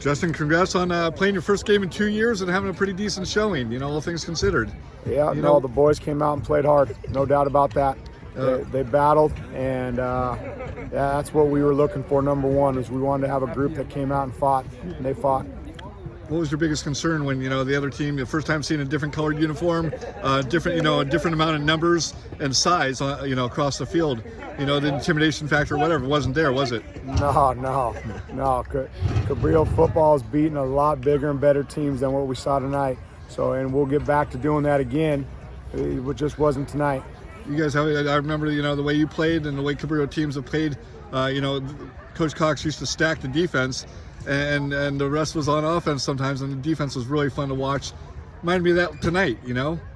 Justin, congrats on playing your first game in 2 years and having a pretty decent showing, all things considered. Yeah, the boys came out and played hard, no doubt about that. They battled, and yeah, that's what we were looking for. Number one is we wanted to have a group that came out and fought, and they fought. What was your biggest concern when the other team, the first time seeing a different colored uniform, a different amount of numbers and size, across the field? The intimidation factor, whatever, wasn't there, was it? No. Cabrillo football is beating a lot bigger and better teams than what we saw tonight. So, and we'll get back to doing that again. It just wasn't tonight. You guys have, I remember, the way you played and the way Cabrillo teams have played. Coach Cox used to stack the defense, and the rest was on offense sometimes, and the defense was really fun to watch. Reminded me of that tonight,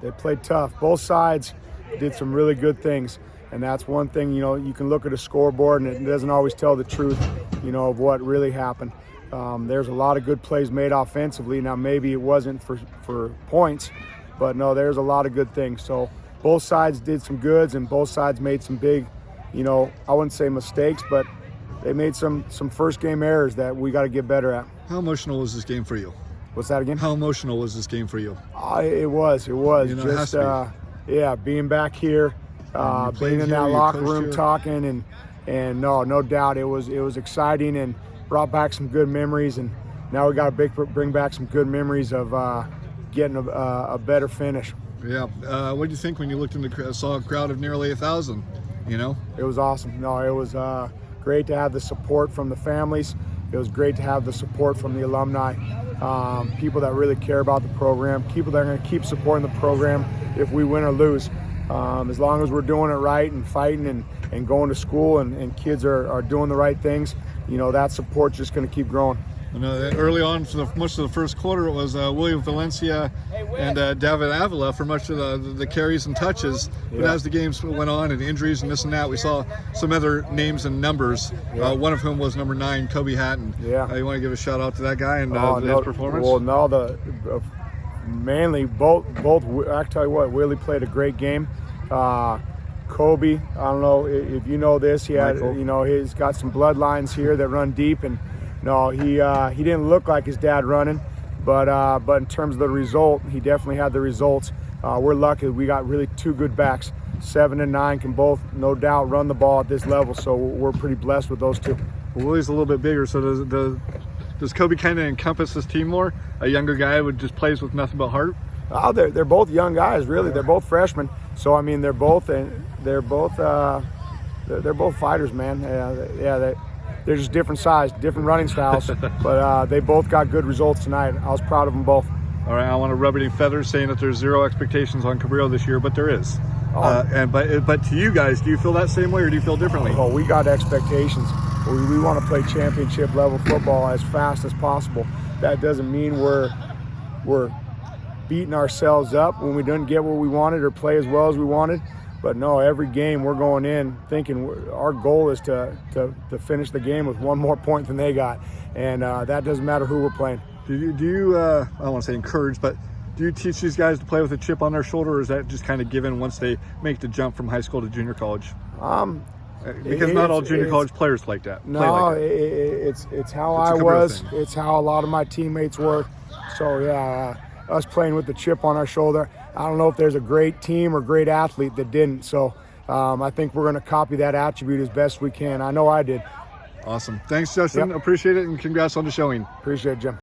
They played tough. Both sides did some really good things, and that's one thing, you can look at a scoreboard and it doesn't always tell the truth, of what really happened. There's a lot of good plays made offensively. Now, maybe it wasn't for points, but no, there's a lot of good things. So both sides did some goods, and both sides made some big, I wouldn't say mistakes, but they made some first game errors that we got to get better at. How emotional was this game for you? What's that again? How emotional was this game for you? It was. Just being back here, being in that locker room talking, and no doubt it was exciting and brought back some good memories. And now we got to bring back some good memories of getting a better finish. Yeah. What did you think when you looked in saw a crowd of nearly 1,000? It was awesome. No, it was great to have the support from the families. It was great to have the support from the alumni, people that really care about the program, people that are going to keep supporting the program if we win or lose. As long as we're doing it right and fighting and going to school and kids are doing the right things, that support's just going to keep growing. Early on, for much of the first quarter, it was William Valencia and David Avila for much of the carries and touches. But as the games went on and injuries and this and that, we saw some other names and numbers, one of whom was number 9, Kobe Hatton. Yeah. You want to give a shout out to that guy and his performance? Well, no, mainly both. I tell you what, Willie played a great game. Kobe, I don't know if you know this, he had, he's got some bloodlines here that run deep, and no, he didn't look like his dad running, but in terms of the result, he definitely had the results. We're lucky we got really 2 good backs. 7 and 9 can both, no doubt, run the ball at this level, so we're pretty blessed with those 2. Well, Willie's a little bit bigger, so does Kobe kind of encompass this team more? A younger guy who just plays with nothing but heart? Oh, they're both young guys, really. They're both freshmen, so I mean they're both fighters, man. They're just different size, different running styles, but they both got good results tonight. I was proud of them both. All right, I want to rub any feathers saying that there's 0 expectations on Cabrillo this year, but there is. But to you guys, do you feel that same way or do you feel differently? Oh, we got expectations. We want to play championship level football as fast as possible. That doesn't mean we're beating ourselves up when we didn't get what we wanted or play as well as we wanted. But no, every game we're going in thinking our goal is to finish the game with 1 more point than they got, and that doesn't matter who we're playing. Do you I don't want to say encourage, but do you teach these guys to play with a chip on their shoulder, or is that just kind of given once they make the jump from high school to junior college? Because not all junior college players like that. No, it's how I was. It's how a lot of my teammates were. So yeah, us playing with the chip on our shoulder. I don't know if there's a great team or great athlete that didn't. So I think we're going to copy that attribute as best we can. I know I did. Awesome. Thanks, Justin. Yep. Appreciate it, and congrats on the showing. Appreciate it, Jim.